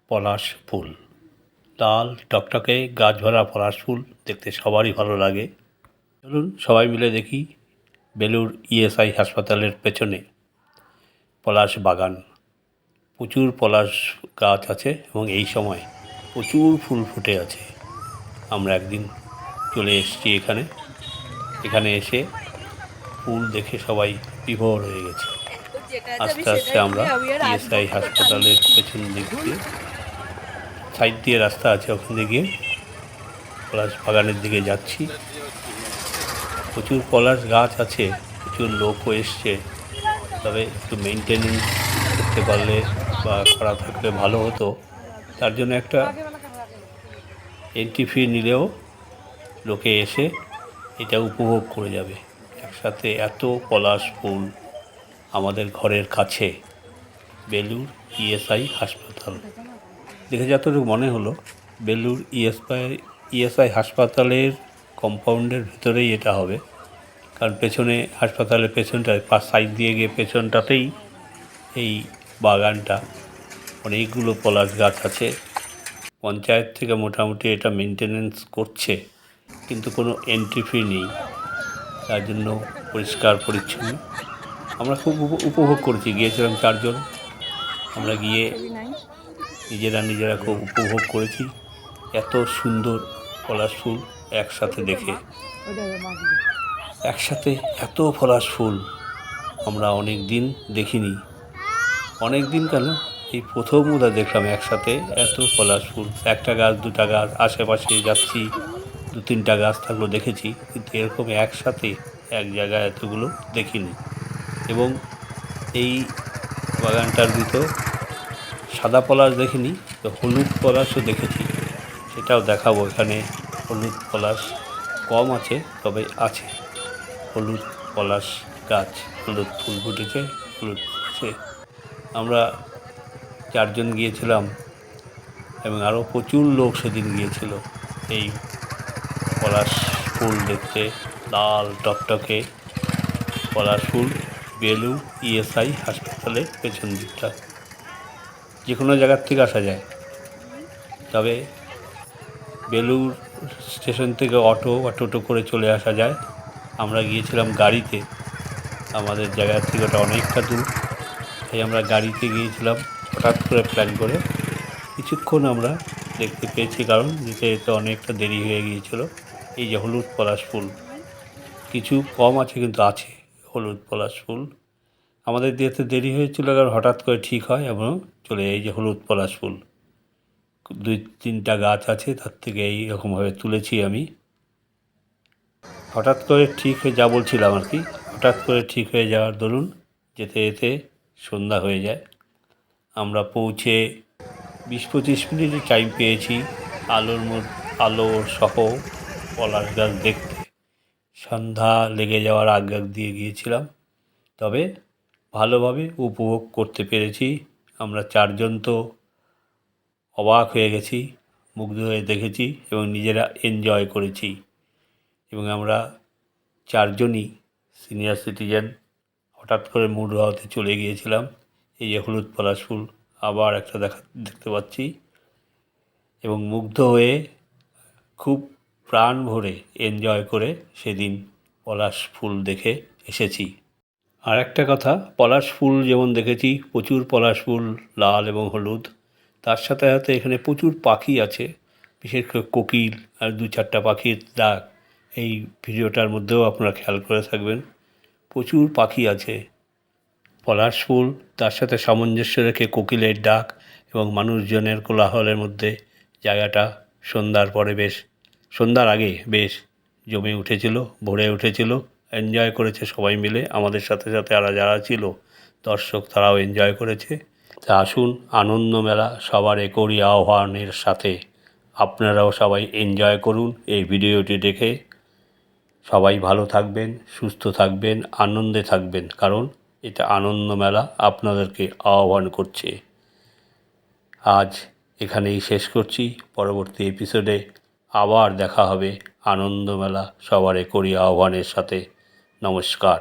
পলাশ ফুল, লাল টকটকে গাছ ভরা পলাশ ফুল দেখতে সবারই ভালো লাগে। চলুন সবাই মিলে দেখি বেলুড় ইএসআই হাসপাতালের পেছনে পলাশ বাগান। প্রচুর পলাশ গাছ আছে এবং এই সময় প্রচুর ফুল ফুটে আছে। আমরা একদিন চলে এসেছি এখানে এসে ফুল দেখে সবাই বিভোর হয়ে গেছে। আস্তে আস্তে আমরা ইএসআই হাসপাতালের পেছন দিক দিয়ে সাইড দিয়ে রাস্তা আছে, ওখানে গিয়ে পলাশ বাগানের দিকে যাচ্ছি। প্রচুর পলাশ গাছ আছে, প্রচুর লোকও এসছে, তবে একটু মেনটেনেন্স করতে পারলে বা করা থাকলে ভালো হতো। তার জন্য একটা এন্ট্রি ফি নিলেও লোকে এসে এটা উপভোগ করে যাবে। একসাথে এত পলাশ ফুল আমাদের ঘরের কাছে বেলুড় ইএসআই হাসপাতাল। দেখে যতটুকু মনে হলো বেলুড় ইএসআই হাসপাতালের কম্পাউন্ডের ভিতরেই এটা হবে, কারণ পেছনে হাসপাতালের পেছনটায় সাইড দিয়ে গিয়ে পেছনটাতেই এই বাগানটা, অনেকগুলো পলাশ গাছ আছে। পঞ্চায়েত থেকে মোটামুটি এটা মেনটেনেন্স করছে, কিন্তু কোনো এন্ট্রি ফি নেই, তার জন্য পরিষ্কার পরিচ্ছন্ন। আমরা খুব উপভোগ করেছি, গিয়েছিলাম 4 জন। আমরা গিয়ে নিজেরা খুব উপভোগ করেছি এত সুন্দর পলাশ ফুল একসাথে দেখে। একসাথে এত পলাশ ফুল আমরা অনেক দিন দেখিনি, অনেক দিন কেন, এই প্রথম ওরা দেখলাম একসাথে এত পলাশ ফুল। একটা গাছ দুটা গাছ আশেপাশে যাচ্ছি, 2-3টা গাছ থাকলো দেখেছি, কিন্তু এরকম একসাথে এক জায়গায় এতগুলো দেখিনি। এবং এই বাগানটার ভিতর সাদা পলাশ দেখিনি, তো হলুদ পলাশও দেখেছি, সেটাও দেখাবো। এখানে হলুদ পলাশ কম আছে, তবে আছে হলুদ পলাশ গাছ, হলুদ ফুল ফুটেছে, হলুদ ফুটেছে। আমরা 4 জন গিয়েছিলাম এবং আরও প্রচুর লোক সেদিন গিয়েছিল এই পলাশ ফুল দেখতে। লাল টকটকে পলাশ ফুল বেলুড় ইএসআই হাসপাতালের পেছন দিকটা। যে কোনো জায়গার থেকে আসা যায়, তবে বেলুড় স্টেশন থেকে অটো বা টোটো করে চলে আসা যায়। আমরা গিয়েছিলাম গাড়িতে, আমাদের জায়গার থেকে ওটা অনেকটা দূর, তাই আমরা গাড়িতে গিয়েছিলাম হঠাৎ করে প্ল্যান করে। কিছুক্ষণ আমরা দেখতে পেয়েছি, কারণ যেতে যেতে অনেকটা দেরি হয়ে গিয়েছিল। এই যে হলুদ পলাশ ফুল কিছু কম আছে, কিন্তু আছে হলুদ পলাশ ফুল। আমাদের যেতে দেরি হয়েছিল, কারণ হঠাৎ করে ঠিক হয় এবং চলে এই যে হলুদ পলাশ ফুল 2-3টা গাছ আছে, তার থেকে এইরকমভাবে তুলেছি আমি। হঠাৎ করে ঠিক হয়ে যা বলছিলাম আর কি, হঠাৎ করে ঠিক হয়ে যাওয়ার দরুন যেতে যেতে সন্ধ্যা হয়ে যায়। আমরা পৌঁছে 20-25 মিনিটই টাইম পেয়েছি আলো সহ পলাশ গাছ দেখতে। সন্ধ্যা লেগে যাওয়ার আগ দিয়ে গিয়েছিলাম, তবে ভালোভাবে উপভোগ করতে পেরেছি। আমরা 4 জন তো অবাক হয়ে গেছি, মুগ্ধ হয়ে দেখেছি এবং নিজেরা এনজয় করেছি। এবং আমরা 4 জনই সিনিয়র সিটিজেন, হঠাৎ করে মুড হওয়াতে চলে গিয়েছিলাম। এই যে হলুদ পলাশ ফুল আবার একটা দেখতে পাচ্ছি, এবং মুগ্ধ হয়ে খুব প্রাণ ভরে এনজয় করে সেদিন পলাশ ফুল দেখে এসেছি। আর একটা কথা, পলাশ ফুল যেমন দেখেছি, প্রচুর পলাশ ফুল লাল এবং হলুদ, তার সাথে সাথে এখানে প্রচুর পাখি আছে, বিশেষ করে কোকিল আর 2-4টা পাখির ডাক এই ভিডিওটার মধ্যেও আপনারা খেয়াল করে থাকবেন। প্রচুর পাখি আছে, পলাশ ফুল তার সাথে সামঞ্জস্য রেখে কোকিলের ডাক এবং মানুষজনের কোলাহলের মধ্যে জায়গাটা সন্ধ্যার আগে বেশ জমে উঠেছিল, ভরে উঠেছিল। এনজয় করেছে সবাই মিলে, আমাদের সাথে সাথে আর যারা ছিল দর্শক, তারাও এনজয় করেছে। তা আসুন, আনন্দ মেলা সবার একই আহ্বানের সাথে আপনারাও সবাই এনজয় করুন এই ভিডিওটি দেখে। সবাই ভালো থাকবেন, সুস্থ থাকবেন, আনন্দে থাকবেন, কারণ এটা আনন্দ মেলা আপনাদেরকে আহ্বান করছে। আজ এখানেই শেষ করছি, পরবর্তী এপিসোডে আবার দেখা হবে আনন্দ মেলা সবার একই আহ্বানের সাথে। নমস্কার।